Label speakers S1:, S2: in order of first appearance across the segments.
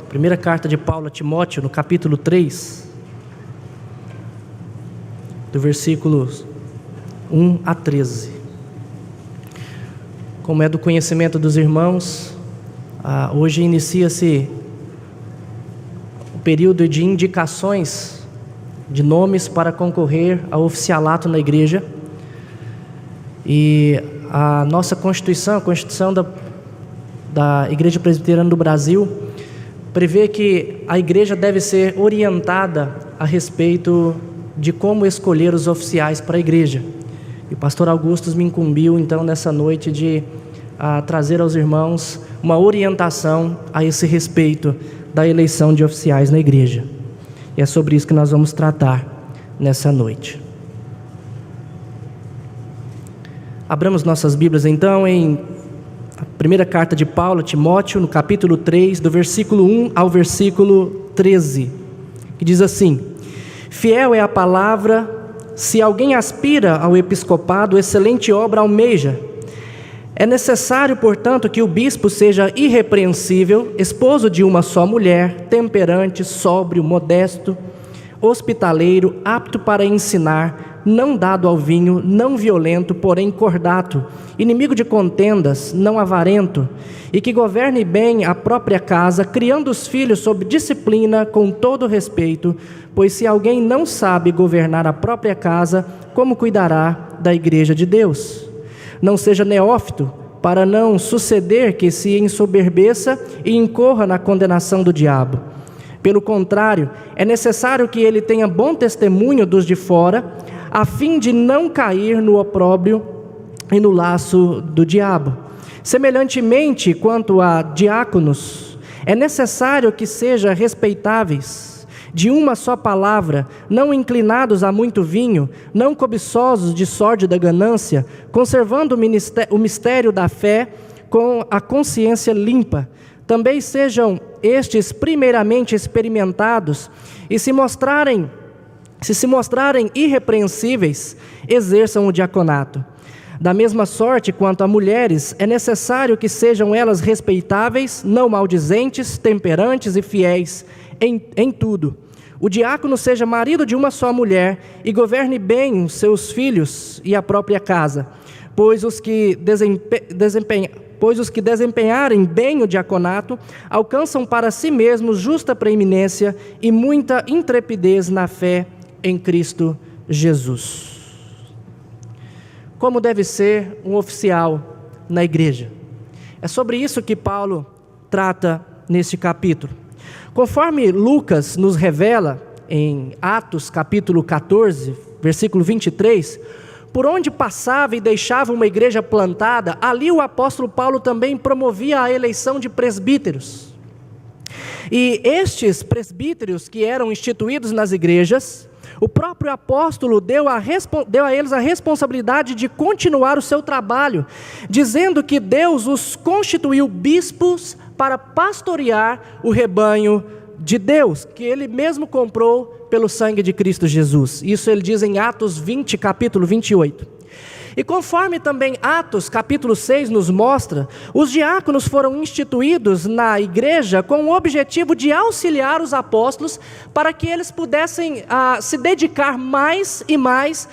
S1: Primeira carta de Paulo a Timóteo, no capítulo 3, do versículos 1 a 13. Como é do conhecimento dos irmãos, hoje inicia-se o período de indicações de nomes para concorrer ao oficialato na igreja. E a nossa Constituição, a Constituição da Igreja Presbiteriana do Brasil, prevê que a igreja deve ser orientada a respeito de como escolher os oficiais para a igreja. E o pastor Augusto me incumbiu, então, nessa noite de trazer aos irmãos uma orientação a esse respeito da eleição de oficiais na igreja. E é sobre isso que nós vamos tratar nessa noite. Abramos nossas Bíblias, então, em a primeira carta de Paulo a Timóteo, no capítulo 3, do versículo 1 ao versículo 13, que diz assim: Fiel é a palavra, se alguém aspira ao episcopado, excelente obra almeja. É necessário, portanto, que o bispo seja irrepreensível, esposo de uma só mulher, temperante, sóbrio, modesto, hospitaleiro, apto para ensinar, não dado ao vinho, não violento, porém cordato, inimigo de contendas, não avarento, e que governe bem a própria casa, criando os filhos sob disciplina, com todo respeito, pois se alguém não sabe governar a própria casa, como cuidará da igreja de Deus? Não seja neófito, para não suceder que se ensoberbeça e incorra na condenação do diabo. Pelo contrário, é necessário que ele tenha bom testemunho dos de fora, a fim de não cair no opróbrio e no laço do diabo. Semelhantemente, quanto a diáconos, é necessário que sejam respeitáveis, de uma só palavra, não inclinados a muito vinho, não cobiçosos de sórdida ganância, conservando o mistério da fé com a consciência limpa. Também sejam estes primeiramente experimentados, e se se mostrarem irrepreensíveis, exerçam o diaconato. Da mesma sorte, quanto a mulheres, é necessário que sejam elas respeitáveis, não maldizentes, temperantes e fiéis em tudo. O diácono seja marido de uma só mulher e governe bem os seus filhos e a própria casa, pois os que desempenharem bem o diaconato alcançam para si mesmos justa preeminência e muita intrepidez na fé em Cristo Jesus. Como deve ser um oficial na igreja? É sobre isso que Paulo trata neste capítulo. Conforme Lucas nos revela em Atos capítulo 14, versículo 23, por onde passava e deixava uma igreja plantada, ali o apóstolo Paulo também promovia a eleição de presbíteros. E estes presbíteros que eram instituídos nas igrejas, o próprio apóstolo deu a eles a responsabilidade de continuar o seu trabalho, dizendo que Deus os constituiu bispos para pastorear o rebanho de Deus, que ele mesmo comprou pelo sangue de Cristo Jesus. Isso ele diz em Atos 20, capítulo 28. E conforme também Atos capítulo 6 nos mostra, os diáconos foram instituídos na igreja com o objetivo de auxiliar os apóstolos para que eles pudessem se dedicar mais e mais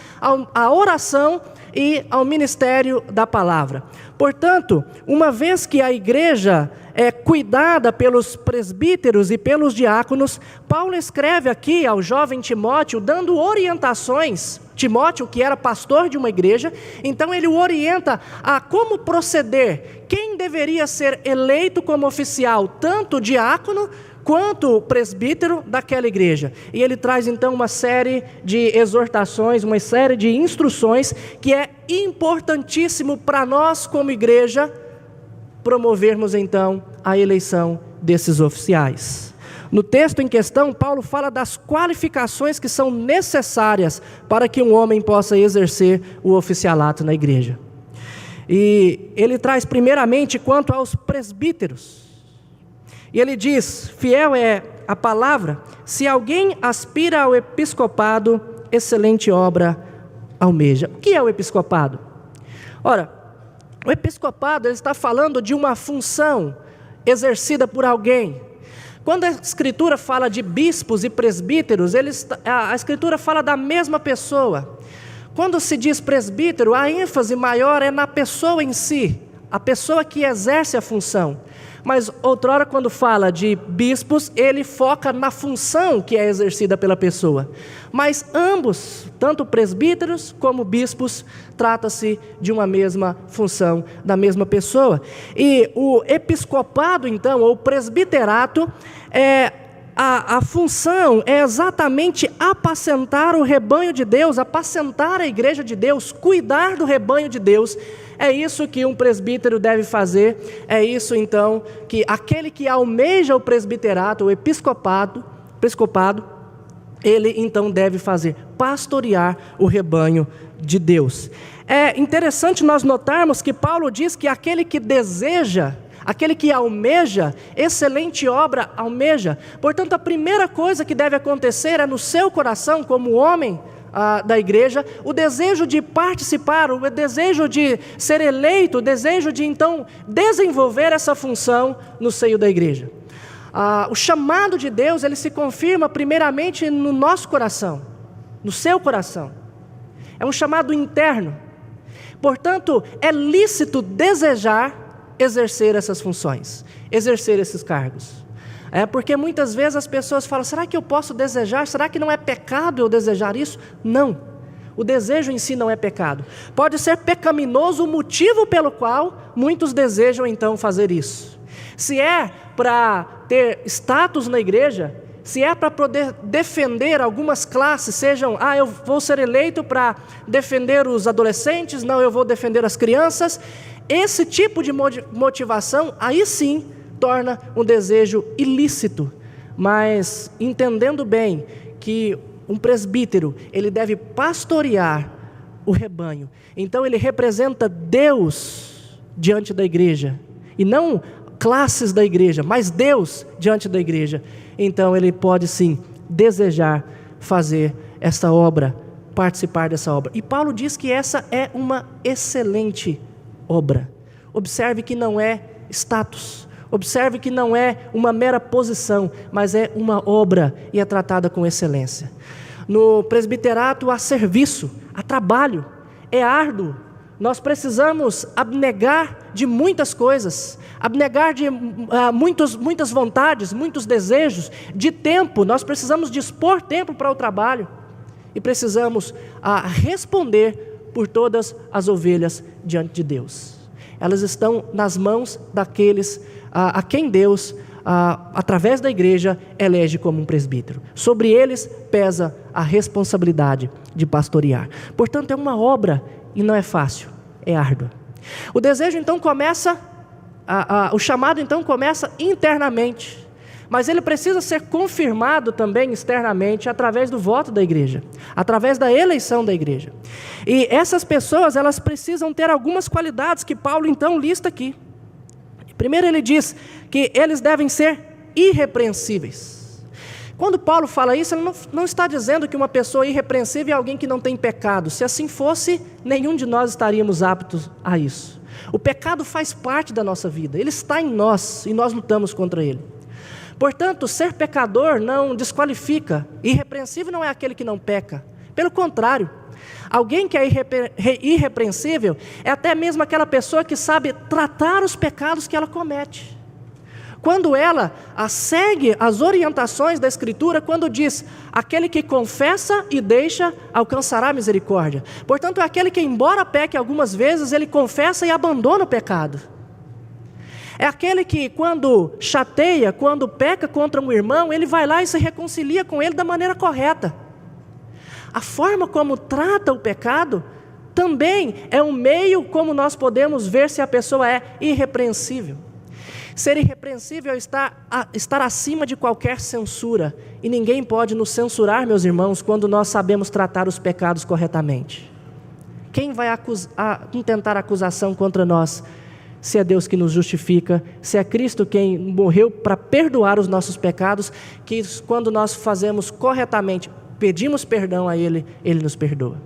S1: à oração e ao ministério da palavra. Portanto, uma vez que a igreja é cuidada pelos presbíteros e pelos diáconos, Paulo escreve aqui ao jovem Timóteo, dando orientações. Timóteo, que era pastor de uma igreja, então ele o orienta a como proceder, quem deveria ser eleito como oficial, tanto diácono quanto presbítero daquela igreja. E ele traz então uma série de exortações, uma série de instruções que é importantíssimo para nós como igreja promovermos então a eleição desses oficiais. No texto em questão, Paulo fala das qualificações que são necessárias para que um homem possa exercer o oficialato na igreja. E ele traz primeiramente quanto aos presbíteros. E ele diz: fiel é a palavra, se alguém aspira ao episcopado, excelente obra almeja. O que é o episcopado? Ora, o episcopado ele está falando de uma função exercida por alguém. Quando a Escritura fala de bispos e presbíteros, a Escritura fala da mesma pessoa. Quando se diz presbítero, a ênfase maior é na pessoa em si, a pessoa que exerce a função. Mas outrora, quando fala de bispos, ele foca na função que é exercida pela pessoa. Mas ambos, tanto presbíteros como bispos, trata-se de uma mesma função, da mesma pessoa. E o episcopado, então, ou presbiterato, a função é exatamente apacentar o rebanho de Deus, apacentar a igreja de Deus, cuidar do rebanho de Deus. É isso que um presbítero deve fazer, é isso então que aquele que almeja o presbiterato, o episcopado, ele então deve fazer, pastorear o rebanho de Deus. É interessante nós notarmos que Paulo diz que aquele que deseja, aquele que almeja, excelente obra almeja. Portanto, a primeira coisa que deve acontecer é no seu coração, como homem da igreja, o desejo de participar, o desejo de ser eleito, o desejo de então desenvolver essa função no seio da igreja. O chamado de Deus, ele se confirma primeiramente no nosso coração, no seu coração. É um chamado interno. Portanto, é lícito desejar exercer essas funções, exercer esses cargos. Porque muitas vezes as pessoas falam, será que eu posso desejar? Será que não é pecado eu desejar isso? Não, o desejo em si não é pecado. Pode ser pecaminoso o motivo pelo qual muitos desejam então fazer isso. Se é para ter status na igreja, se é para poder defender algumas classes, sejam, eu vou ser eleito para defender os adolescentes, não, eu vou defender as crianças, esse tipo de motivação, aí sim, torna um desejo ilícito, mas entendendo bem que um presbítero, ele deve pastorear o rebanho, então ele representa Deus diante da igreja, e não classes da igreja, mas Deus diante da igreja, então ele pode sim desejar fazer essa obra, participar dessa obra, e Paulo diz que essa é uma excelente obra. Observe que não é status, observe que não é uma mera posição, mas é uma obra e é tratada com excelência. No presbiterato há serviço, há trabalho, é árduo. Nós precisamos abnegar de muitas coisas, abnegar de muitas vontades, muitos desejos, de tempo. Nós precisamos dispor tempo para o trabalho e precisamos responder por todas as ovelhas diante de Deus. Elas estão nas mãos daqueles a quem Deus, através da igreja, elege como um presbítero. Sobre eles pesa a responsabilidade de pastorear. Portanto, é uma obra e não é fácil, é árdua. O desejo então começa, o chamado então começa internamente, mas ele precisa ser confirmado também externamente através do voto da igreja, através da eleição da igreja. E essas pessoas, elas precisam ter algumas qualidades que Paulo então lista aqui. Primeiro ele diz que eles devem ser irrepreensíveis. Quando Paulo fala isso, ele não está dizendo que uma pessoa irrepreensível é alguém que não tem pecado. Se assim fosse, nenhum de nós estaríamos aptos a isso. O pecado faz parte da nossa vida, ele está em nós e nós lutamos contra ele. Portanto, ser pecador não desqualifica. Irrepreensível não é aquele que não peca. Pelo contrário, alguém que é irrepreensível é até mesmo aquela pessoa que sabe tratar os pecados que ela comete. Quando ela segue as orientações da Escritura, quando diz, aquele que confessa e deixa, alcançará misericórdia. Portanto, é aquele que, embora peque algumas vezes, ele confessa e abandona o pecado. É aquele que, quando chateia, quando peca contra um irmão, ele vai lá e se reconcilia com ele da maneira correta. A forma como trata o pecado também é um meio como nós podemos ver se a pessoa é irrepreensível. Ser irrepreensível é estar acima de qualquer censura. E ninguém pode nos censurar, meus irmãos, quando nós sabemos tratar os pecados corretamente. Quem vai intentar acusação contra nós? Se é Deus que nos justifica, se é Cristo quem morreu para perdoar os nossos pecados, que quando nós fazemos corretamente, pedimos perdão a Ele, Ele nos perdoa.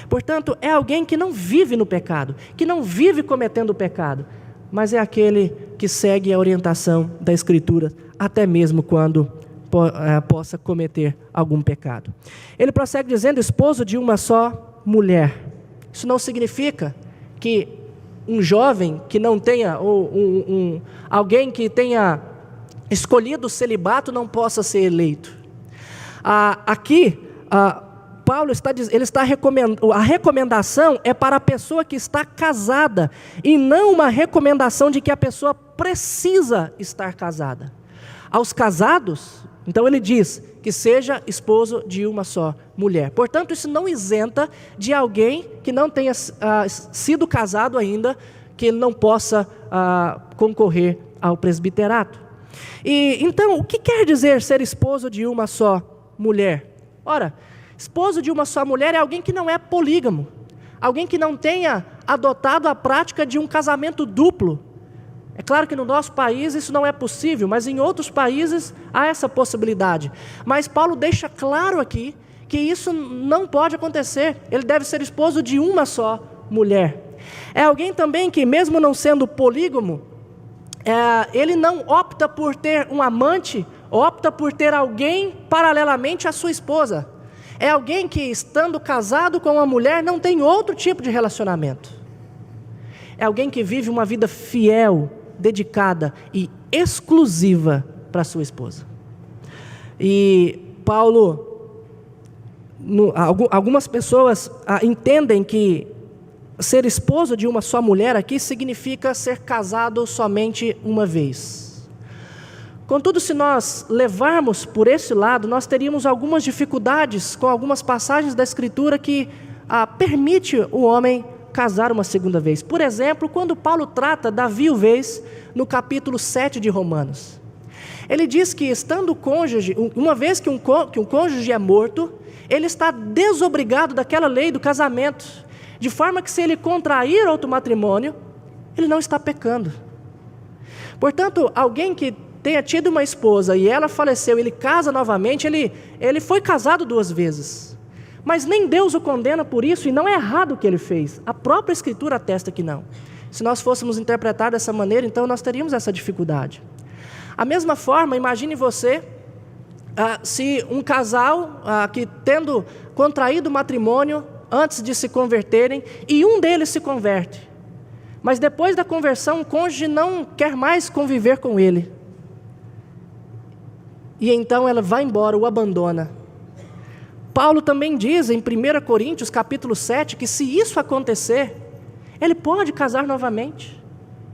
S1: Portanto, é alguém que não vive no pecado, que não vive cometendo o pecado, mas é aquele que segue a orientação da Escritura, até mesmo quando possa cometer algum pecado. Ele prossegue dizendo, esposo de uma só mulher. Isso não significa que um jovem que não tenha, ou alguém que tenha escolhido o celibato não possa ser eleito. Aqui, Paulo está recomendando, a recomendação é para a pessoa que está casada, e não uma recomendação de que a pessoa precisa estar casada. Aos casados, então ele diz que seja esposo de uma só mulher. Portanto, isso não isenta de alguém que não tenha sido casado ainda, que ele não possa concorrer ao presbiterato. E então, o que quer dizer ser esposo de uma só mulher? Ora, esposo de uma só mulher é alguém que não é polígamo, alguém que não tenha adotado a prática de um casamento duplo. É claro que no nosso país isso não é possível, mas em outros países há essa possibilidade. Mas Paulo deixa claro aqui que isso não pode acontecer. Ele deve ser esposo de uma só mulher. É alguém também que, mesmo não sendo polígamo, ele não opta por ter um amante, opta por ter alguém paralelamente à sua esposa. É alguém que, estando casado com uma mulher, não tem outro tipo de relacionamento. É alguém que vive uma vida fiel, dedicada e exclusiva para sua esposa. E Paulo, algumas pessoas entendem que ser esposo de uma só mulher aqui significa ser casado somente uma vez. Contudo, se nós levarmos por esse lado, nós teríamos algumas dificuldades com algumas passagens da Escritura que permite o homem casar uma segunda vez. Por exemplo, quando Paulo trata da viuvez no capítulo 7 de Romanos. Ele diz que estando o cônjuge, uma vez que um cônjuge é morto, ele está desobrigado daquela lei do casamento, de forma que se ele contrair outro matrimônio, ele não está pecando. Portanto, alguém que tenha tido uma esposa e ela faleceu, ele casa novamente, ele foi casado 2 vezes. Mas nem Deus o condena por isso, e não é errado o que ele fez. A própria Escritura atesta que não. Se nós fôssemos interpretar dessa maneira, então nós teríamos essa dificuldade. A mesma forma, imagine você, se um casal que tendo contraído matrimônio antes de se converterem, e um deles se converte. Mas depois da conversão, o cônjuge não quer mais conviver com ele. E então ela vai embora, o abandona. Paulo também diz em 1 Coríntios capítulo 7, que se isso acontecer, ele pode casar novamente,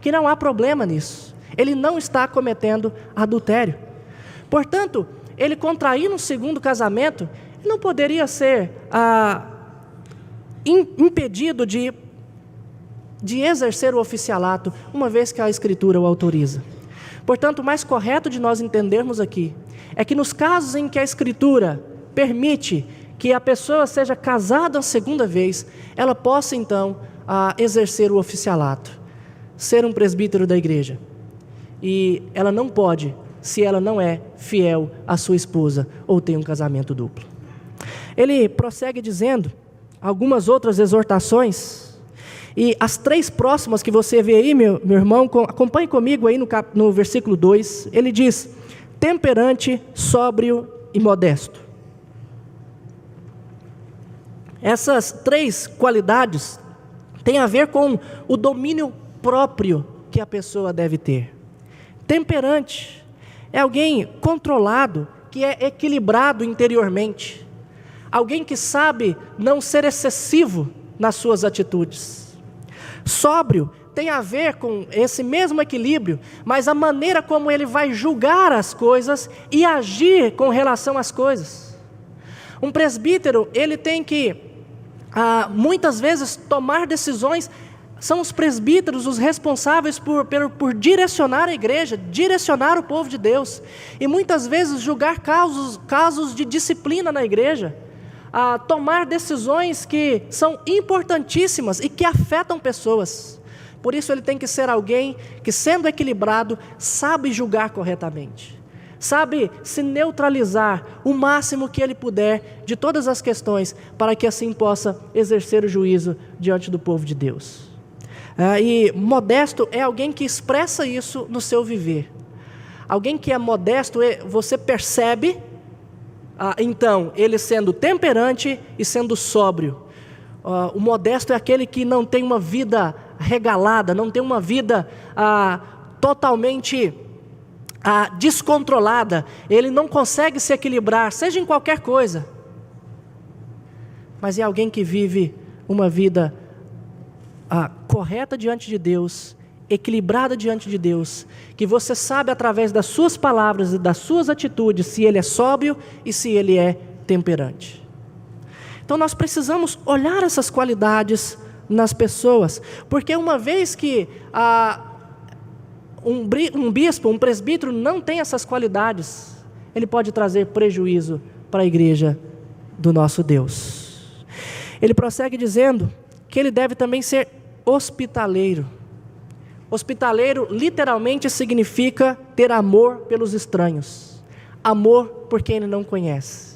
S1: que não há problema nisso. Ele não está cometendo adultério. Portanto, ele contraindo um segundo casamento, ele não poderia ser impedido de exercer o oficialato, uma vez que a Escritura o autoriza. Portanto, o mais correto de nós entendermos aqui é que nos casos em que a Escritura permite que a pessoa seja casada a segunda vez, ela possa então exercer o oficialato, ser um presbítero da igreja. E ela não pode, se ela não é fiel à sua esposa ou tem um casamento duplo. Ele prossegue dizendo algumas outras exortações, e as 3 próximas que você vê aí, meu irmão, acompanhe comigo aí no versículo 2, ele diz: temperante, sóbrio e modesto. Essas 3 qualidades têm a ver com o domínio próprio que a pessoa deve ter. Temperante é alguém controlado, que é equilibrado interiormente. Alguém que sabe não ser excessivo nas suas atitudes. Sóbrio tem a ver com esse mesmo equilíbrio, mas a maneira como ele vai julgar as coisas e agir com relação às coisas. Um presbítero, ele tem que, muitas vezes, tomar decisões. São os presbíteros os responsáveis por direcionar a igreja, direcionar o povo de Deus. E muitas vezes julgar casos de disciplina na igreja. Tomar decisões que são importantíssimas e que afetam pessoas. Por isso ele tem que ser alguém que, sendo equilibrado, sabe julgar corretamente. Sabe se neutralizar o máximo que ele puder de todas as questões, para que assim possa exercer o juízo diante do povo de Deus. E modesto é alguém que expressa isso no seu viver. Alguém que é modesto, você percebe, então, ele sendo temperante e sendo sóbrio. O modesto é aquele que não tem uma vida regalada, não tem uma vida totalmente descontrolada. Ele não consegue se equilibrar, seja em qualquer coisa. Mas é alguém que vive uma vida correta diante de Deus, equilibrada diante de Deus, que você sabe através das suas palavras e das suas atitudes se ele é sóbrio e se ele é temperante. Então nós precisamos olhar essas qualidades nas pessoas, porque uma vez que um bispo, um presbítero não tem essas qualidades, ele pode trazer prejuízo para a igreja do nosso Deus. Ele prossegue dizendo que ele deve também ser hospitaleiro. Hospitaleiro literalmente significa ter amor pelos estranhos, amor por quem ele não conhece.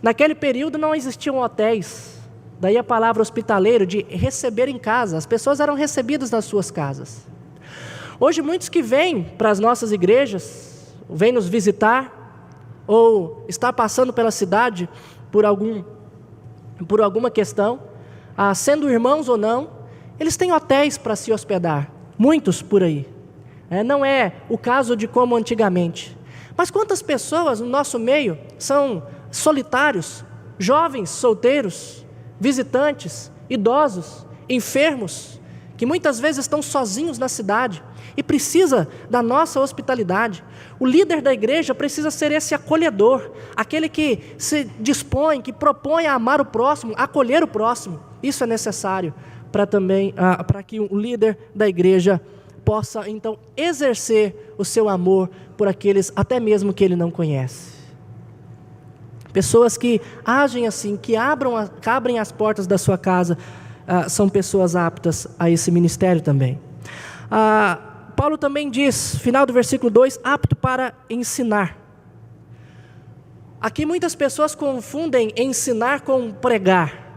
S1: Naquele período não existiam hotéis, daí a palavra hospitaleiro, de receber em casa, as pessoas eram recebidas nas suas casas. Hoje muitos que vêm para as nossas igrejas, vêm nos visitar, ou está passando pela cidade por alguma questão, sendo irmãos ou não, eles têm hotéis para se hospedar, muitos por aí. Não é o caso de como antigamente. Mas quantas pessoas no nosso meio são solitários, jovens, solteiros, visitantes, idosos, enfermos, que muitas vezes estão sozinhos na cidade e precisa da nossa hospitalidade. O líder da igreja precisa ser esse acolhedor, aquele que se dispõe, que propõe a amar o próximo, acolher o próximo. Isso é necessário para que o líder da igreja possa então exercer o seu amor por aqueles até mesmo que ele não conhece. Pessoas que agem assim, que abrem as portas da sua casa, são pessoas aptas a esse ministério também. Paulo também diz, final do versículo 2, apto para ensinar. Aqui muitas pessoas confundem ensinar com pregar.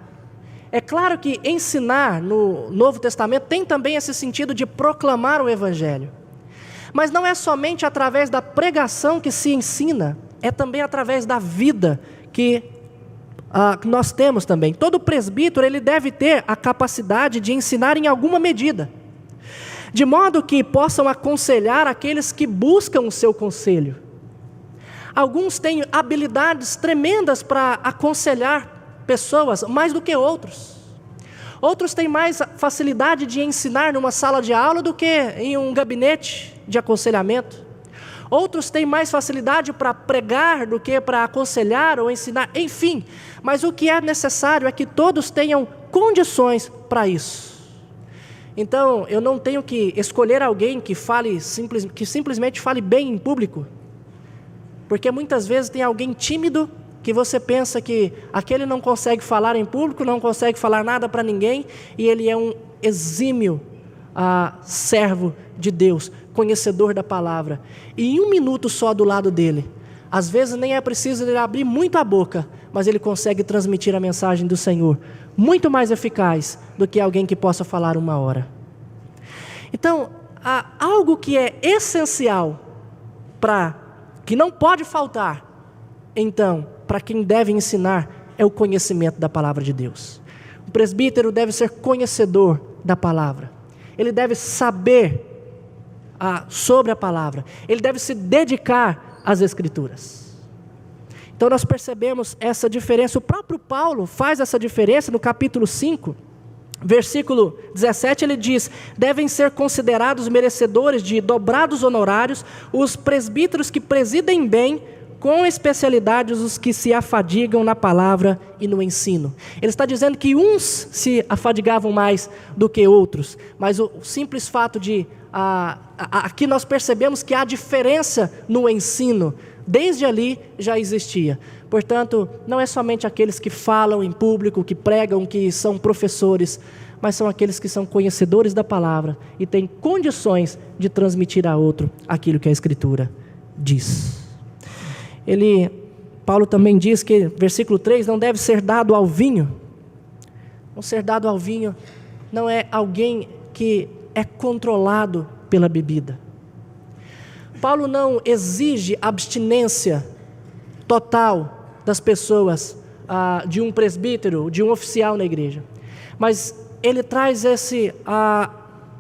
S1: É claro que ensinar no Novo Testamento tem também esse sentido de proclamar o Evangelho. Mas não é somente através da pregação que se ensina, é também através da vida que nós temos também. Todo presbítero ele deve ter a capacidade de ensinar em alguma medida, de modo que possam aconselhar aqueles que buscam o seu conselho. Alguns têm habilidades tremendas para aconselhar pessoas, mais do que outros. Outros têm mais facilidade de ensinar numa sala de aula do que em um gabinete de aconselhamento. Outros têm mais facilidade para pregar do que para aconselhar ou ensinar, enfim. Mas o que é necessário é que todos tenham condições para isso. Então, eu não tenho que escolher alguém que simplesmente fale bem em público. Porque muitas vezes tem alguém tímido que você pensa que aquele não consegue falar em público, não consegue falar nada para ninguém, e ele é um exímio servo de Deus, conhecedor da palavra. E em um minuto só do lado dele, às vezes nem é preciso ele abrir muito a boca, mas ele consegue transmitir a mensagem do Senhor, muito mais eficaz do que alguém que possa falar 1 hora. Então, há algo que é essencial, que não pode faltar, então, para quem deve ensinar, é o conhecimento da palavra de Deus. O presbítero deve ser conhecedor da palavra. Ele deve saber sobre a palavra. Ele deve se dedicar às Escrituras. Então nós percebemos essa diferença. O próprio Paulo faz essa diferença no capítulo 5, versículo 17, ele diz: devem ser considerados merecedores de dobrados honorários os presbíteros que presidem bem, com especialidade os que se afadigam na palavra e no ensino. Ele está dizendo que uns se afadigavam mais do que outros, mas o simples fato de aqui nós percebemos que há diferença no ensino, desde ali já existia. Portanto, não é somente aqueles que falam em público, que pregam, que são professores, mas são aqueles que são conhecedores da palavra e têm condições de transmitir a outro aquilo que a Escritura diz. Paulo também diz que, versículo 3, não deve ser dado ao vinho. Não ser dado ao vinho não é alguém que é controlado pela bebida. Paulo não exige abstinência total das pessoas, de um presbítero, de um oficial na igreja. Mas ele traz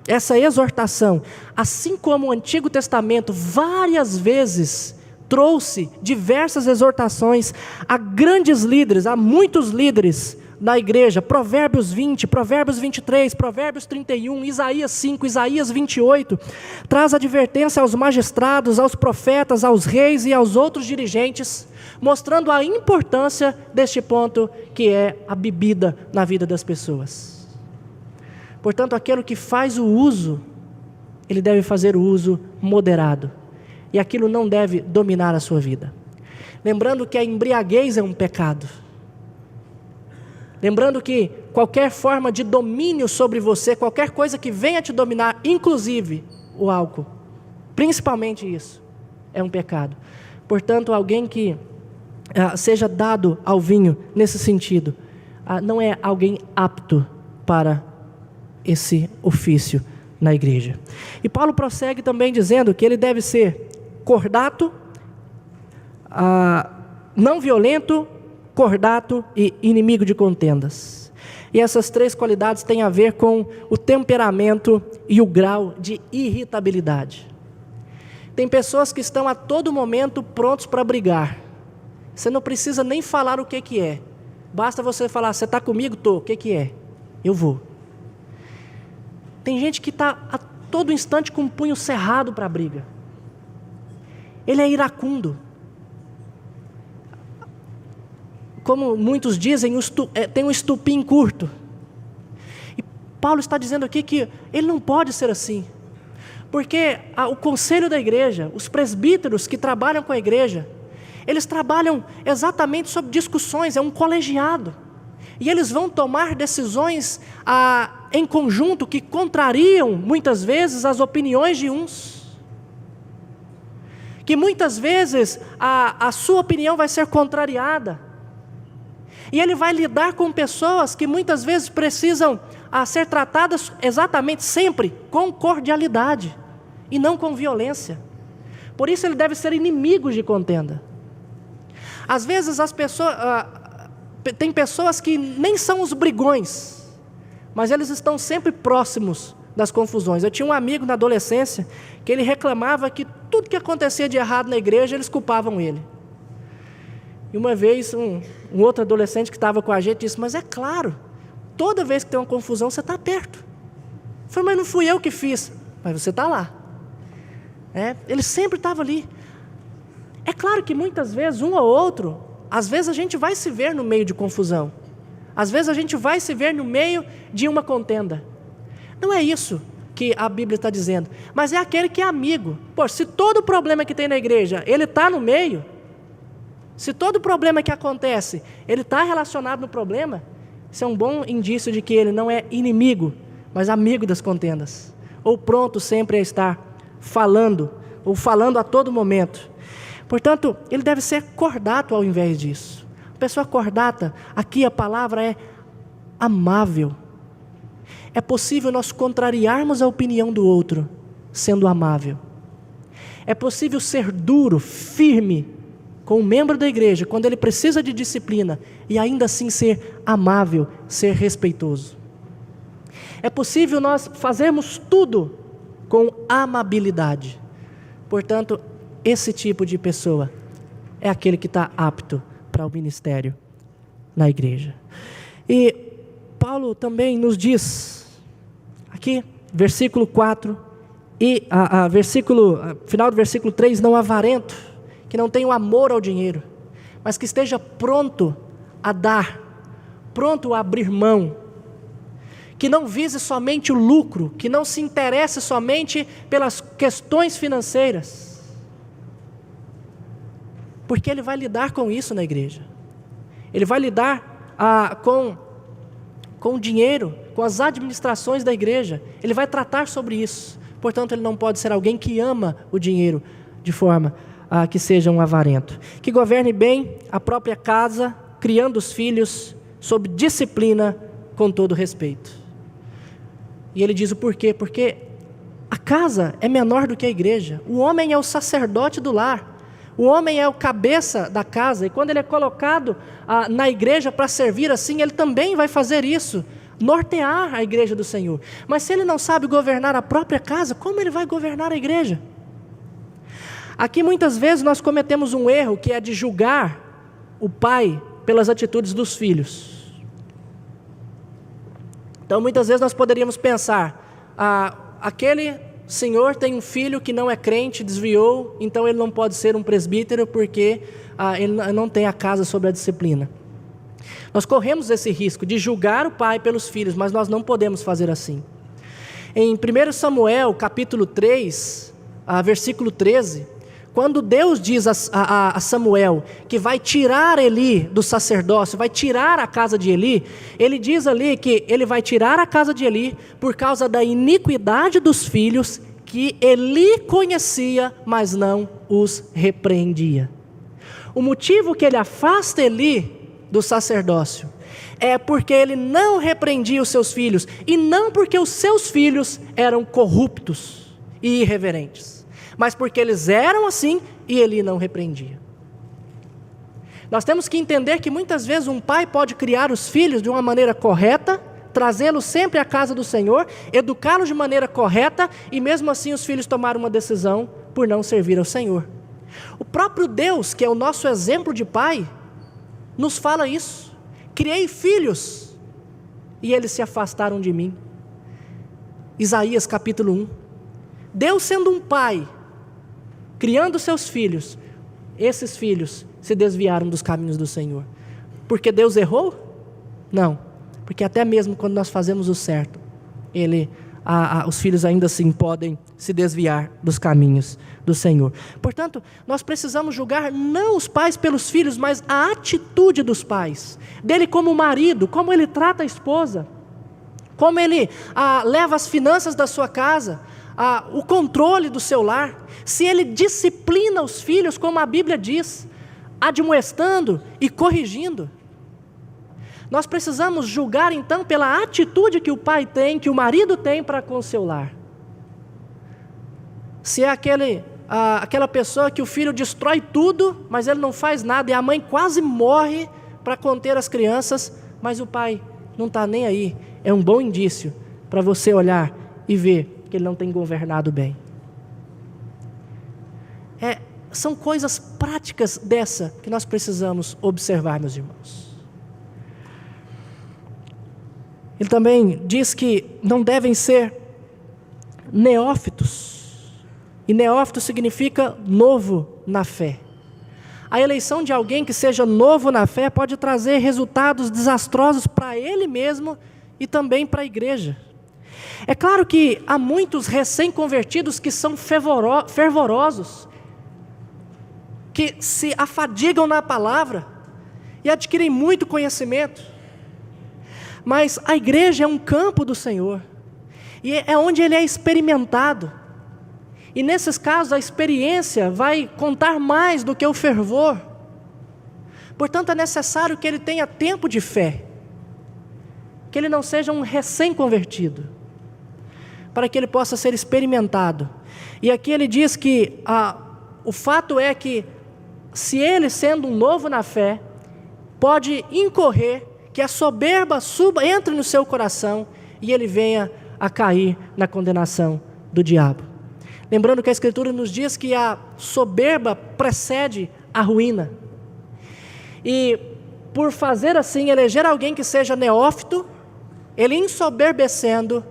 S1: essa exortação, assim como o Antigo Testamento várias vezes trouxe diversas exortações a grandes líderes, a muitos líderes na igreja. Provérbios 20, Provérbios 23, Provérbios 31, Isaías 5, Isaías 28, traz advertência aos magistrados, aos profetas, aos reis e aos outros dirigentes, mostrando a importância deste ponto que é a bebida na vida das pessoas. Portanto, aquele que faz o uso, ele deve fazer o uso moderado, e aquilo não deve dominar a sua vida. Lembrando que a embriaguez é um pecado. Lembrando que qualquer forma de domínio sobre você, qualquer coisa que venha te dominar, inclusive o álcool, principalmente isso, é um pecado. Portanto, alguém que seja dado ao vinho nesse sentido, não é alguém apto para esse ofício na igreja. E Paulo prossegue também dizendo que ele deve ser cordato, não violento, cordato e inimigo de contendas. E essas três qualidades têm a ver com o temperamento e o grau de irritabilidade. Tem pessoas que estão a todo momento prontos para brigar. Você não precisa nem falar o que é. Basta você falar, você está comigo? Estou. O que é? Eu vou. Tem gente que está a todo instante com o punho cerrado para a briga. Ele é iracundo. Como muitos dizem, tem um estupim curto. E Paulo está dizendo aqui que ele não pode ser assim. Porque o conselho da igreja, os presbíteros que trabalham com a igreja, eles trabalham exatamente sobre discussões, é um colegiado. E eles vão tomar decisões em conjunto que contrariam muitas vezes as opiniões de uns. Que muitas vezes a sua opinião vai ser contrariada. E ele vai lidar com pessoas que muitas vezes precisam ser tratadas exatamente sempre com cordialidade e não com violência. Por isso ele deve ser inimigo de contenda. Às vezes tem pessoas que nem são os brigões, mas eles estão sempre próximos das confusões. Eu tinha um amigo na adolescência que ele reclamava que tudo que acontecia de errado na igreja, eles culpavam ele. E uma vez um outro adolescente que estava com a gente disse, mas é claro, toda vez que tem uma confusão você está perto. Eu falei, mas não fui eu que fiz. Mas você está lá. Ele sempre estava ali. É claro que muitas vezes, um ou outro, às vezes a gente vai se ver no meio de confusão. Às vezes a gente vai se ver no meio de uma contenda. Não é isso que a Bíblia está dizendo, mas é aquele que é amigo. Pô, se todo problema que tem na igreja, ele está no meio, se todo problema que acontece, ele está relacionado no problema, isso é um bom indício de que ele não é inimigo, mas amigo das contendas, ou pronto sempre a estar falando, ou falando a todo momento. Portanto, ele deve ser cordato ao invés disso. A pessoa cordata, aqui a palavra é amável. É possível nós contrariarmos a opinião do outro, sendo amável. É possível ser duro, firme, com um membro da igreja, quando ele precisa de disciplina, e ainda assim ser amável, ser respeitoso. É possível nós fazermos tudo com amabilidade. Portanto, esse tipo de pessoa é aquele que está apto para o ministério na igreja. E Paulo também nos diz, aqui, versículo 4, e final do versículo 3, não avarento, que não tenha o amor ao dinheiro, mas que esteja pronto a dar, pronto a abrir mão, que não vise somente o lucro, que não se interesse somente pelas questões financeiras, porque ele vai lidar com isso na igreja. Ele vai lidar com o dinheiro, com as administrações da igreja. Ele vai tratar sobre isso. Portanto, ele não pode ser alguém que ama o dinheiro de forma que seja um avarento. Que governe bem a própria casa, criando os filhos sob disciplina com todo respeito. E ele diz o porquê, porque a casa é menor do que a igreja, o homem é o sacerdote do lar, o homem é o cabeça da casa, e quando ele é colocado na igreja para servir assim, ele também vai fazer isso, nortear a igreja do Senhor. Mas se ele não sabe governar a própria casa, como ele vai governar a igreja? Aqui muitas vezes nós cometemos um erro, que é de julgar o pai pelas atitudes dos filhos. Então muitas vezes nós poderíamos pensar, aquele senhor tem um filho que não é crente, desviou, então ele não pode ser um presbítero porque ele não tem a casa sob a disciplina. Nós corremos esse risco de julgar o pai pelos filhos, mas nós não podemos fazer assim. Em 1 Samuel capítulo 3, versículo 13, quando Deus diz a Samuel que vai tirar Eli do sacerdócio, vai tirar a casa de Eli, ele diz ali que ele vai tirar a casa de Eli por causa da iniquidade dos filhos que Eli conhecia, mas não os repreendia. O motivo que ele afasta Eli do sacerdócio é porque ele não repreendia os seus filhos, e não porque os seus filhos eram corruptos e irreverentes, mas porque eles eram assim e ele não repreendia. Nós temos que entender que muitas vezes um pai pode criar os filhos de uma maneira correta, trazê-los sempre à casa do Senhor, educá-los de maneira correta, e mesmo assim os filhos tomaram uma decisão por não servir ao Senhor. O próprio Deus, que é o nosso exemplo de pai, nos fala isso: criei filhos e eles se afastaram de mim. Isaías capítulo 1. Deus, sendo um pai, criando seus filhos, esses filhos se desviaram dos caminhos do Senhor. Porque Deus errou? Não, porque até mesmo quando nós fazemos o certo, os filhos ainda assim podem se desviar dos caminhos do Senhor. Portanto, nós precisamos julgar não os pais pelos filhos, mas a atitude dos pais, dele como marido, como ele trata a esposa, como ele leva as finanças da sua casa, o controle do seu lar, se ele disciplina os filhos, como a Bíblia diz, admoestando e corrigindo. Nós precisamos julgar então pela atitude que o pai tem, que o marido tem para com o seu lar. Se é aquela pessoa que o filho destrói tudo, mas ele não faz nada, e a mãe quase morre para conter as crianças, mas o pai não está nem aí, é um bom indício para você olhar e ver que ele não tem governado bem. São coisas práticas dessa que nós precisamos observar, meus irmãos. Ele também diz que não devem ser neófitos, e neófito significa novo na fé. A eleição de alguém que seja novo na fé pode trazer resultados desastrosos para ele mesmo e também para a igreja. É claro que há muitos recém-convertidos que são fervorosos, que se afadigam na palavra e adquirem muito conhecimento. Mas a igreja é um campo do Senhor, e é onde ele é experimentado. E nesses casos a experiência vai contar mais do que o fervor. Portanto, é necessário que ele tenha tempo de fé, que ele não seja um recém-convertido, para que ele possa ser experimentado. E aqui ele diz que o fato é que, se ele, sendo um novo na fé, pode incorrer que a soberba entre no seu coração e ele venha a cair na condenação do diabo. Lembrando que a Escritura nos diz que a soberba precede a ruína. E por fazer assim, eleger alguém que seja neófito, ele ensoberbecendo,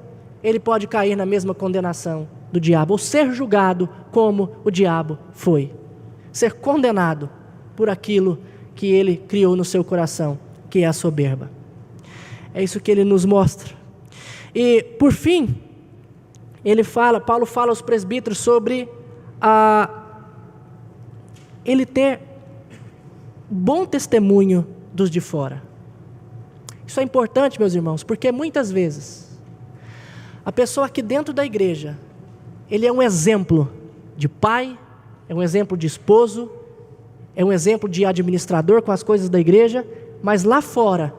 S1: ele pode cair na mesma condenação do diabo, ou ser julgado como o diabo foi. Ser condenado por aquilo que ele criou no seu coração, que é a soberba. É isso que ele nos mostra. E por fim, Paulo fala aos presbíteros sobre ele ter bom testemunho dos de fora. Isso é importante, meus irmãos, porque muitas vezes a pessoa aqui dentro da igreja, ele é um exemplo de pai, é um exemplo de esposo, é um exemplo de administrador com as coisas da igreja, mas lá fora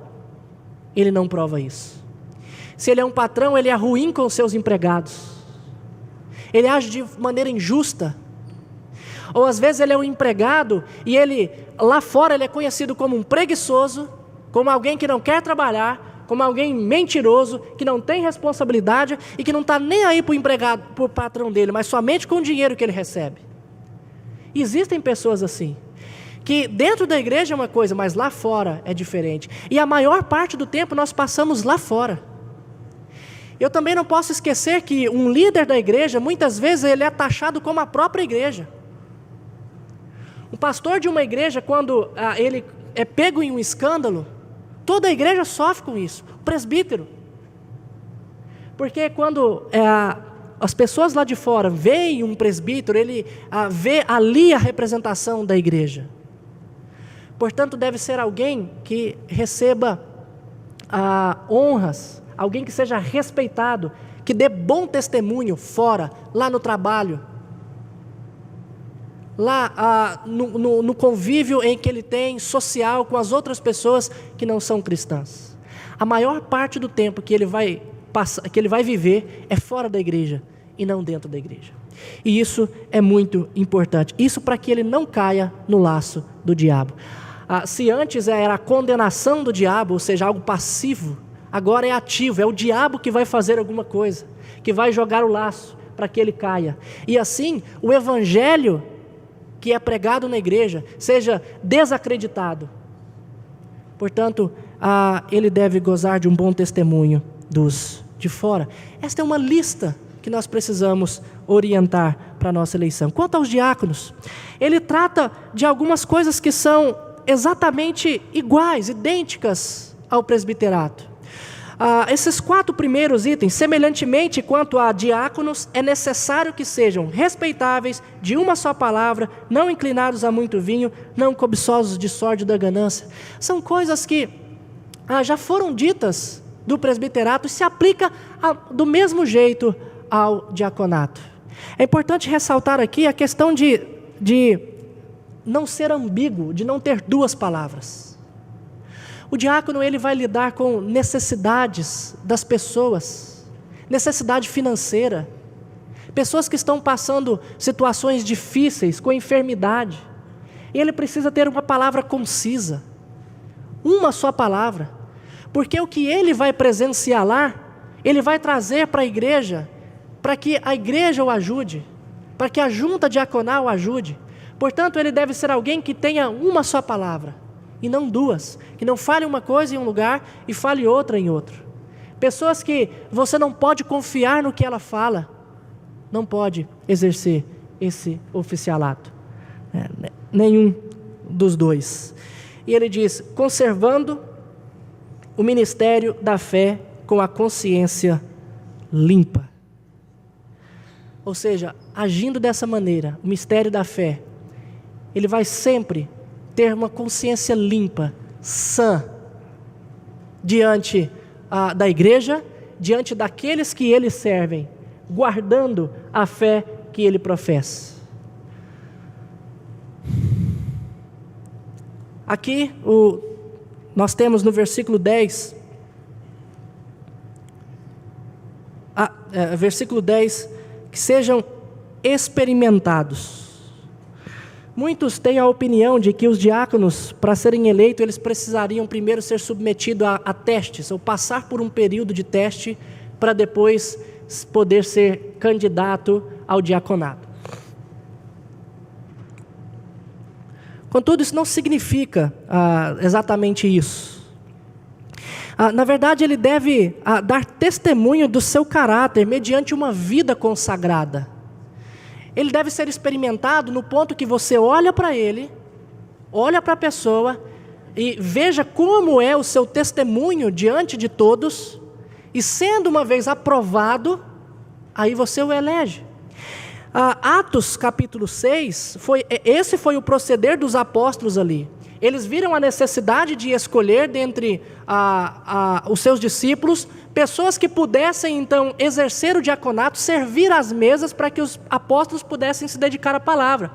S1: ele não prova isso. Se ele é um patrão, ele é ruim com os seus empregados. Ele age de maneira injusta. Ou às vezes ele é um empregado e ele, lá fora, ele é conhecido como um preguiçoso, como alguém que não quer trabalhar, como alguém mentiroso, que não tem responsabilidade e que não está nem aí para o empregado, para o patrão dele, mas somente com o dinheiro que ele recebe. Existem pessoas assim, que dentro da igreja é uma coisa, mas lá fora é diferente. E a maior parte do tempo nós passamos lá fora. Eu também não posso esquecer que um líder da igreja, muitas vezes ele é taxado como a própria igreja. O pastor de uma igreja, quando ele é pego em um escândalo, toda a igreja sofre com isso. O presbítero. Porque quando as pessoas lá de fora veem um presbítero, ele vê ali a representação da igreja. Portanto, deve ser alguém que receba honras, alguém que seja respeitado, que dê bom testemunho fora, lá no trabalho, lá no convívio em que ele tem social com as outras pessoas que não são cristãs. A maior parte do tempo que ele vai viver é fora da igreja e não dentro da igreja. E isso é muito importante. Isso para que ele não caia no laço do diabo. Se antes era a condenação do diabo, ou seja, algo passivo, agora é ativo, é o diabo que vai fazer alguma coisa, que vai jogar o laço para que ele caia. E assim, o evangelho que é pregado na igreja seja desacreditado. Portanto, ele deve gozar de um bom testemunho dos de fora. Esta é uma lista que nós precisamos orientar para a nossa eleição. Quanto aos diáconos, ele trata de algumas coisas que são exatamente iguais, idênticas ao presbiterato. Esses 4 primeiros itens, semelhantemente quanto a diáconos, é necessário que sejam respeitáveis, de uma só palavra, não inclinados a muito vinho, não cobiçosos de sorte da ganância. São coisas que já foram ditas do presbiterato e se aplica do mesmo jeito ao diaconato. É importante ressaltar aqui a questão de não ser ambíguo, de não ter 2 palavras. O diácono ele vai lidar com necessidades das pessoas, necessidade financeira, pessoas que estão passando situações difíceis, com enfermidade, e ele precisa ter uma palavra concisa, uma só palavra, porque o que ele vai presenciar lá, ele vai trazer para a igreja, para que a igreja o ajude, para que a junta diaconal o ajude. Portanto, ele deve ser alguém que tenha uma só palavra, e não 2, que não fale uma coisa em um lugar e fale outra em outro. Pessoas que você não pode confiar no que ela fala, não pode exercer esse oficialato, nenhum dos 2. E ele diz, conservando o ministério da fé com a consciência limpa. Ou seja, agindo dessa maneira, o mistério da fé, ele vai sempre ter uma consciência limpa, sã, diante da igreja, diante daqueles que eles servem, guardando a fé que ele professa. Aqui, nós temos no versículo 10, versículo 10, que sejam experimentados. Muitos têm a opinião de que os diáconos, para serem eleitos, eles precisariam primeiro ser submetidos a testes, ou passar por um período de teste, para depois poder ser candidato ao diaconato. Contudo, isso não significa exatamente isso. Na verdade, ele deve dar testemunho do seu caráter mediante uma vida consagrada. Ele deve ser experimentado no ponto que você olha para ele, olha para a pessoa e veja como é o seu testemunho diante de todos, e sendo uma vez aprovado, aí você o elege. Atos capítulo 6, esse foi o proceder dos apóstolos ali. Eles viram a necessidade de escolher dentre os seus discípulos pessoas que pudessem então exercer o diaconato, servir às mesas para que os apóstolos pudessem se dedicar à palavra.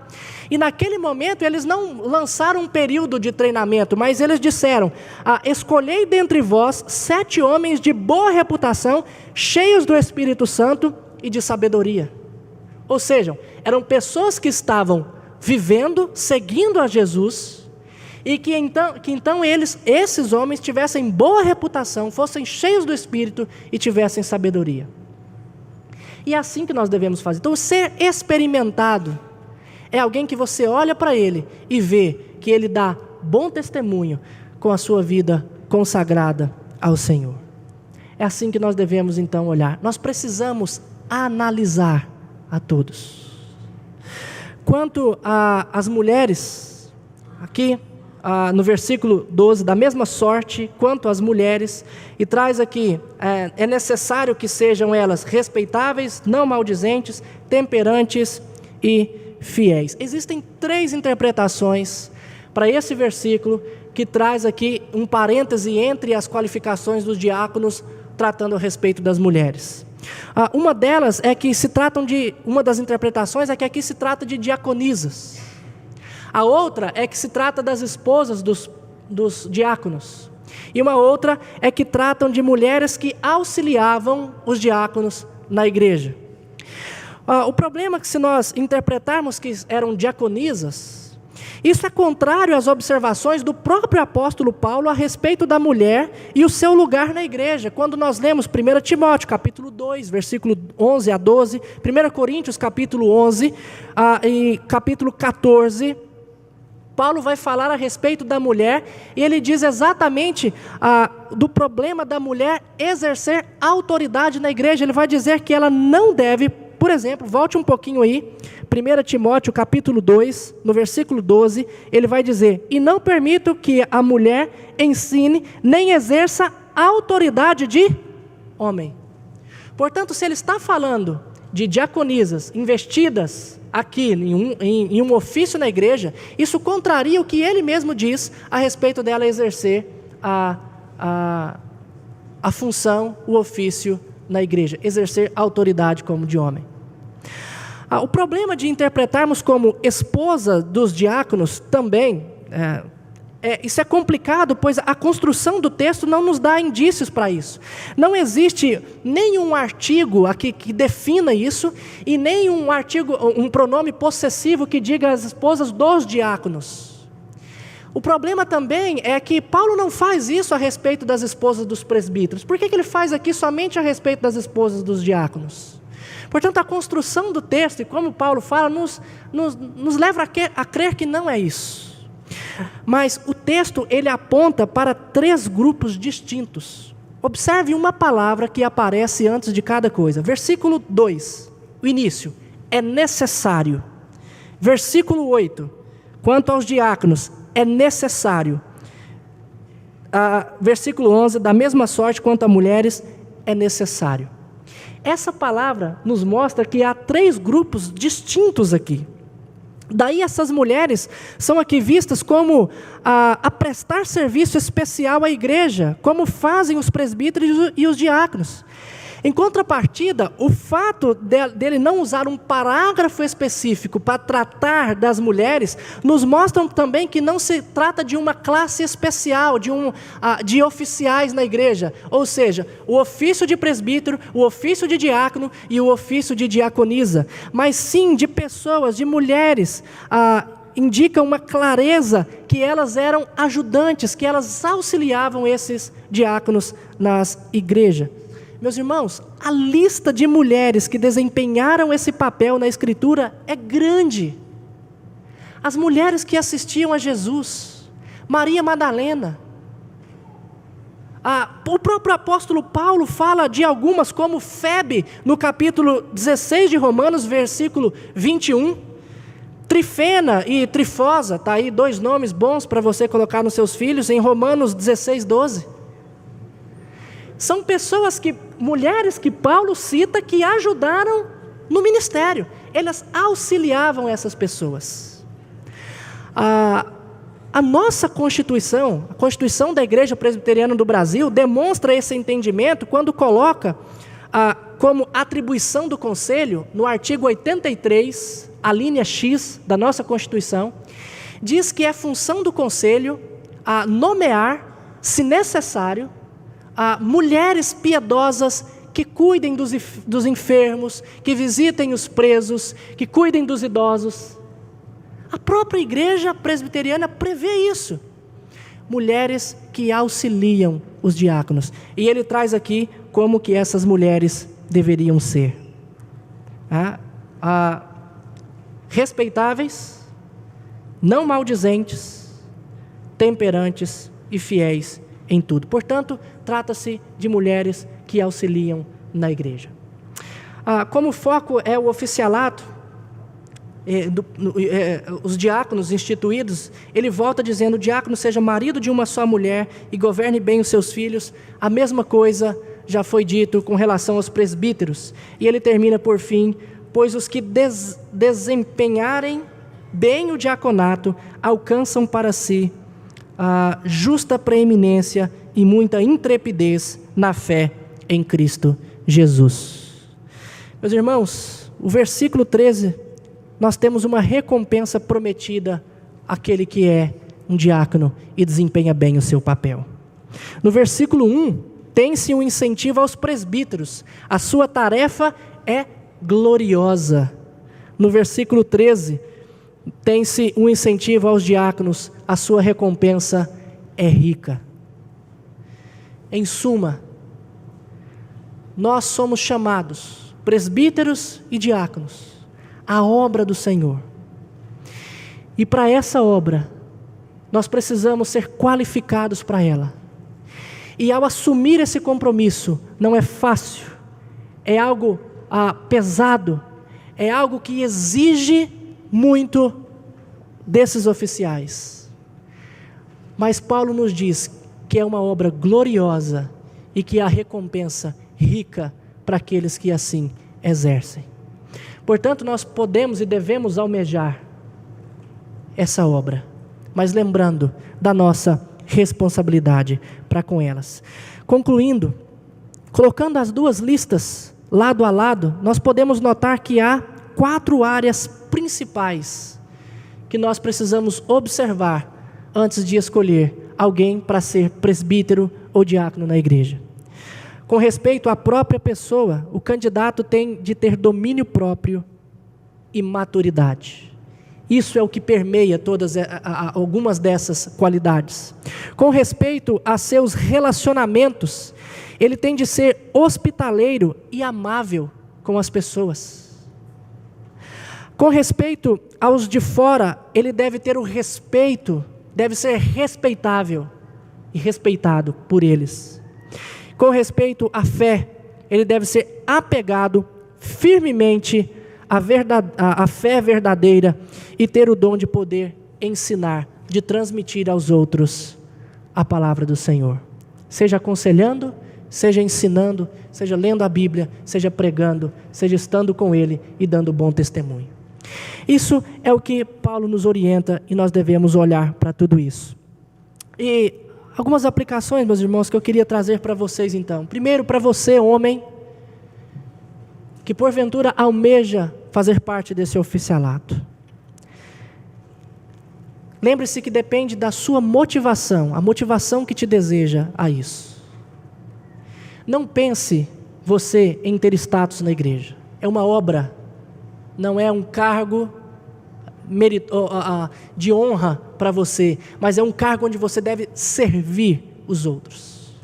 S1: E naquele momento eles não lançaram um período de treinamento, mas eles disseram: escolhei dentre vós 7 homens de boa reputação, cheios do Espírito Santo e de sabedoria. Ou seja, eram pessoas que estavam vivendo, seguindo a Jesus, e que então esses homens tivessem boa reputação, fossem cheios do Espírito e tivessem sabedoria. E é assim que nós devemos fazer. Então, ser experimentado é alguém que você olha para ele e vê que ele dá bom testemunho com a sua vida consagrada ao Senhor. É assim que nós devemos então olhar. Nós precisamos analisar a todos. Quanto às mulheres, aqui no versículo 12, da mesma sorte quanto as mulheres, e traz aqui, é necessário que sejam elas respeitáveis, não maldizentes, temperantes e fiéis. Existem 3 interpretações para esse versículo, que traz aqui um parêntese entre as qualificações dos diáconos, tratando a respeito das mulheres. Uma delas é que uma das interpretações é que aqui se trata de diaconisas. A outra é que se trata das esposas dos diáconos. E uma outra é que tratam de mulheres que auxiliavam os diáconos na igreja. O problema é que, se nós interpretarmos que eram diaconisas, isso é contrário às observações do próprio apóstolo Paulo a respeito da mulher e o seu lugar na igreja. Quando nós lemos 1 Timóteo, capítulo 2, versículo 11 a 12, 1 Coríntios, capítulo 11 e capítulo 14, Paulo vai falar a respeito da mulher, e ele diz exatamente do problema da mulher exercer autoridade na igreja. Ele vai dizer que ela não deve, por exemplo, volte um pouquinho aí, 1 Timóteo capítulo 2, no versículo 12, ele vai dizer: e não permito que a mulher ensine, nem exerça autoridade de homem. Portanto, se ele está falando de diaconisas investidas aqui em um ofício na igreja, isso contraria o que ele mesmo diz a respeito dela exercer a função, o ofício na igreja, exercer autoridade como de homem. O problema de interpretarmos como esposa dos diáconos também, isso é complicado, pois a construção do texto não nos dá indícios para isso. Não existe nenhum artigo aqui que defina isso, e nem um pronome possessivo que diga as esposas dos diáconos. O problema também é que Paulo não faz isso a respeito das esposas dos presbíteros. Por que ele faz aqui somente a respeito das esposas dos diáconos? Portanto, a construção do texto, e como Paulo fala, nos leva a crer que não é isso. Mas o texto, ele aponta para 3 grupos distintos. Observe uma palavra que aparece antes de cada coisa. Versículo 2, o início, é necessário. Versículo 8, quanto aos diáconos, é necessário. Versículo 11, da mesma sorte quanto a mulheres, é necessário. Essa palavra nos mostra que há 3 grupos distintos aqui. Daí essas mulheres são aqui vistas como a prestar serviço especial à igreja, como fazem os presbíteros e os diáconos. Em contrapartida, o fato dele não usar um parágrafo específico para tratar das mulheres, nos mostram também que não se trata de uma classe especial, de oficiais na igreja. Ou seja, o ofício de presbítero, o ofício de diácono e o ofício de diaconisa. Mas sim de pessoas, de mulheres, indica uma clareza que elas eram ajudantes, que elas auxiliavam esses diáconos nas igrejas. Meus irmãos, a lista de mulheres que desempenharam esse papel na Escritura é grande. As mulheres que assistiam a Jesus, Maria Madalena. O próprio apóstolo Paulo fala de algumas, como Febe, no capítulo 16 de Romanos, versículo 21. Trifena e Trifosa, está aí 2 nomes bons para você colocar nos seus filhos, em Romanos 16, 12. São mulheres que Paulo cita que ajudaram no ministério. Elas auxiliavam essas pessoas. A nossa Constituição, a Constituição da Igreja Presbiteriana do Brasil, demonstra esse entendimento quando coloca como atribuição do Conselho, no artigo 83, a linha X da nossa Constituição, diz que é função do Conselho nomear, se necessário, mulheres piedosas que cuidem dos enfermos, que visitem os presos, que cuidem dos idosos. A própria Igreja Presbiteriana prevê isso. Mulheres que auxiliam os diáconos. E ele traz aqui como que essas mulheres deveriam ser. Respeitáveis, não maldizentes, temperantes e fiéis em tudo. Portanto, trata-se de mulheres que auxiliam na igreja. Como o foco é o oficialato, os diáconos instituídos, ele volta dizendo: o diácono seja marido de uma só mulher e governe bem os seus filhos. A mesma coisa já foi dito com relação aos presbíteros. E ele termina por fim: pois os que desempenharem bem o diaconato alcançam para si a justa preeminência e muita intrepidez na fé em Cristo Jesus. Meus irmãos, o versículo 13, nós temos uma recompensa prometida àquele que é um diácono e desempenha bem o seu papel. No versículo 1, tem-se um incentivo aos presbíteros, a sua tarefa é gloriosa. No versículo 13, tem-se um incentivo aos diáconos, a sua recompensa é rica. Em suma, nós somos chamados, presbíteros e diáconos, à obra do Senhor. E para essa obra, nós precisamos ser qualificados para ela. E ao assumir esse compromisso, não é fácil, é algo pesado, é algo que exige muito desses oficiais. Mas Paulo nos diz que é uma obra gloriosa e que há recompensa rica para aqueles que assim exercem. Portanto, nós podemos e devemos almejar essa obra, mas lembrando da nossa responsabilidade para com elas. Concluindo, colocando as duas listas lado a lado, nós podemos notar que há 4 áreas principais que nós precisamos observar antes de escolher alguém para ser presbítero ou diácono na igreja. Com respeito à própria pessoa, o candidato tem de ter domínio próprio e maturidade. Isso é o que permeia algumas dessas qualidades. Com respeito a seus relacionamentos, ele tem de ser hospitaleiro e amável com as pessoas. Com respeito aos de fora, ele deve ter o respeito, deve ser respeitável e respeitado por eles. Com respeito à fé, ele deve ser apegado firmemente à fé verdadeira e ter o dom de poder ensinar, de transmitir aos outros a palavra do Senhor. Seja aconselhando, seja ensinando, seja lendo a Bíblia, seja pregando, seja estando com Ele e dando bom testemunho. Isso é o que Paulo nos orienta e nós devemos olhar para tudo isso. E algumas aplicações, meus irmãos, que eu queria trazer para vocês então. Primeiro, para você, homem, que porventura almeja fazer parte desse oficialato. Lembre-se que depende da sua motivação, a motivação que te deseja a isso. Não pense você em ter status na igreja. É uma obra, não é um cargo de honra para você, mas é um cargo onde você deve servir os outros.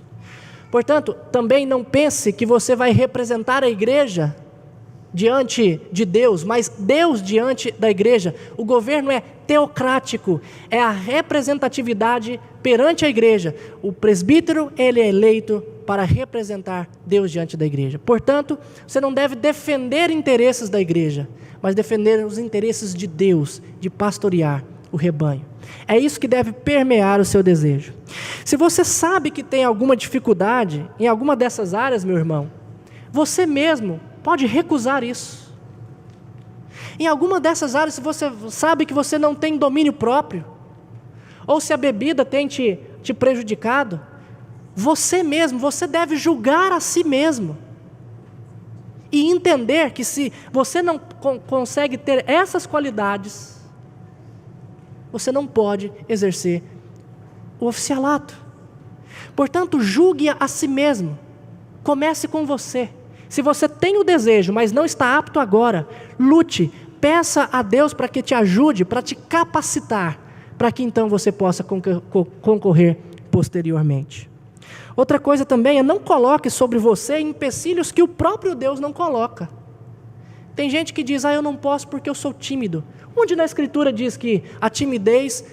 S1: Portanto, também não pense que você vai representar a igreja diante de Deus, mas Deus diante da igreja. O governo é teocrático, é a representatividade perante a igreja. O presbítero, ele é eleito para representar Deus diante da igreja. Portanto, você não deve defender interesses da igreja, mas defender os interesses de Deus, de pastorear o rebanho. É isso que deve permear o seu desejo. Se você sabe que tem alguma dificuldade em alguma dessas áreas, meu irmão, você mesmo pode recusar isso. Em alguma dessas áreas, se você sabe que você não tem domínio próprio, ou se a bebida tem te prejudicado, você mesmo, você deve julgar a si mesmo. E entender que se você não consegue ter essas qualidades, você não pode exercer o oficialato. Portanto, julgue a si mesmo. Comece com você. Se você tem o desejo, mas não está apto agora, lute, peça a Deus para que te ajude, para te capacitar, para que então você possa concorrer posteriormente. Outra coisa também é não coloque sobre você empecilhos que o próprio Deus não coloca. Tem gente que diz, eu não posso porque eu sou tímido. Onde na Escritura diz que a timidez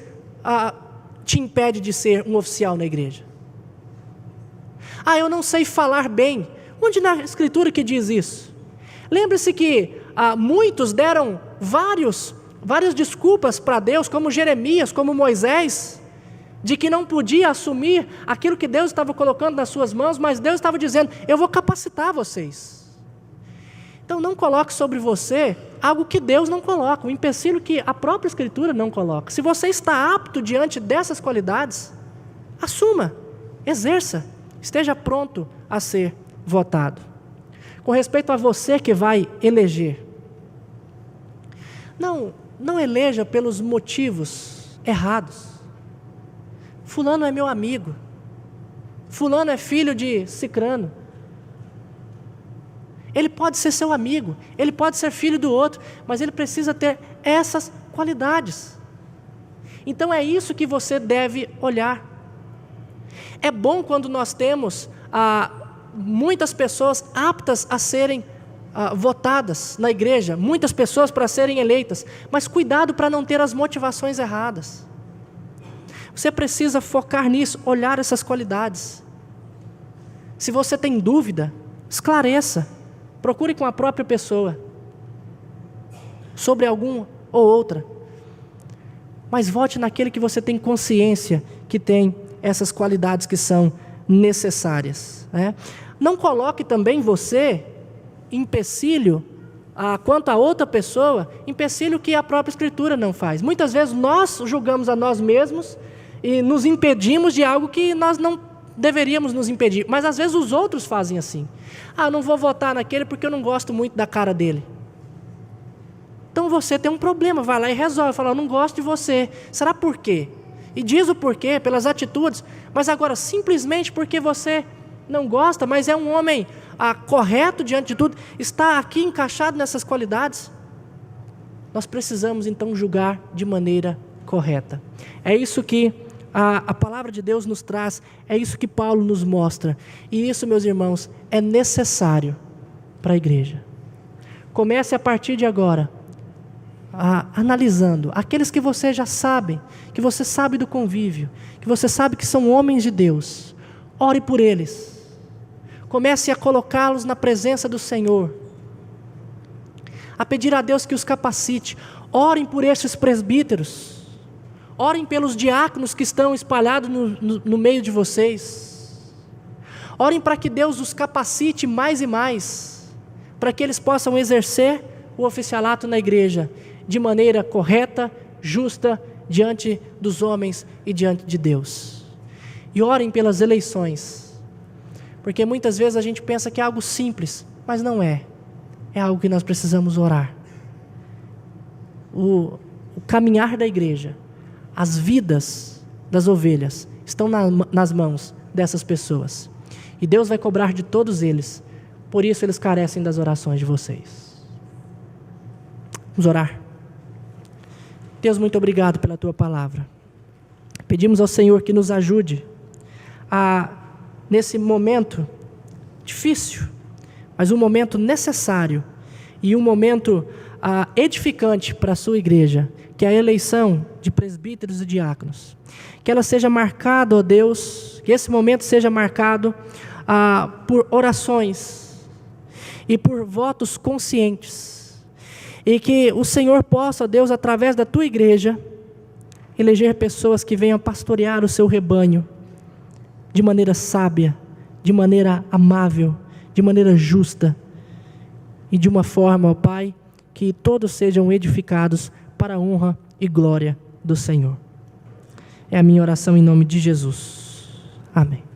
S1: te impede de ser um oficial na igreja? Eu não sei falar bem. Onde na Escritura que diz isso? Lembre-se que muitos deram várias desculpas para Deus, como Jeremias, como Moisés, de que não podia assumir aquilo que Deus estava colocando nas suas mãos, mas Deus estava dizendo, eu vou capacitar vocês. Então não coloque sobre você algo que Deus não coloca, um empecilho que a própria Escritura não coloca. Se você está apto diante dessas qualidades, assuma, exerça, esteja pronto a ser votado. Com respeito a você que vai eleger, não eleja pelos motivos errados. Fulano é meu amigo, fulano é filho de cicrano. Ele pode ser seu amigo, ele pode ser filho do outro, mas ele precisa ter essas qualidades. Então é isso que você deve olhar. É bom quando nós temos muitas pessoas aptas a serem votadas na igreja, muitas pessoas para serem eleitas, mas cuidado para não ter as motivações erradas. Você precisa focar nisso, olhar essas qualidades. Se você tem dúvida, esclareça, procure com a própria pessoa, sobre alguma ou outra, mas vote naquele que você tem consciência que tem essas qualidades que são necessárias, né? Não coloque também você empecilho quanto a outra pessoa, empecilho que a própria Escritura não faz. Muitas vezes nós julgamos a nós mesmos e nos impedimos de algo que nós não deveríamos nos impedir, mas às vezes os outros fazem assim. Eu não vou votar naquele porque eu não gosto muito da cara dele. Então você tem um problema, vai lá e resolve, fala, eu não gosto de você. Será por quê? E diz o porquê, pelas atitudes, mas agora simplesmente porque você não gosta, mas é um homem correto diante de tudo, está aqui encaixado nessas qualidades, nós precisamos então julgar de maneira correta. É isso que a palavra de Deus nos traz, é isso que Paulo nos mostra, e isso, meus irmãos, é necessário para a igreja. Comece a partir de agora, analisando aqueles que você já sabe, que você sabe do convívio, que você sabe que são homens de Deus, ore por eles, comece a colocá-los na presença do Senhor, a pedir a Deus que os capacite. Orem por esses presbíteros, orem pelos diáconos que estão espalhados no meio de vocês, orem para que Deus os capacite mais e mais, para que eles possam exercer o oficialato na igreja de maneira correta, justa, diante dos homens e diante de Deus. E orem pelas eleições, porque muitas vezes a gente pensa que é algo simples, mas não é. É algo que nós precisamos orar. O caminhar da igreja, as vidas das ovelhas estão nas mãos dessas pessoas. E Deus vai cobrar de todos eles. Por isso eles carecem das orações de vocês. Vamos orar. Deus, muito obrigado pela Tua palavra. Pedimos ao Senhor que nos ajude nesse momento difícil, mas um momento necessário e um momento edificante para a Sua igreja, que é a eleição de presbíteros e diáconos. Que ela seja marcada, ó Deus, que esse momento seja marcado por orações e por votos conscientes. E que o Senhor possa, ó Deus, através da Tua igreja, eleger pessoas que venham pastorear o Seu rebanho de maneira sábia, de maneira amável, de maneira justa e de uma forma, ó Pai, que todos sejam edificados para a honra e glória do Senhor. É a minha oração em nome de Jesus. Amém.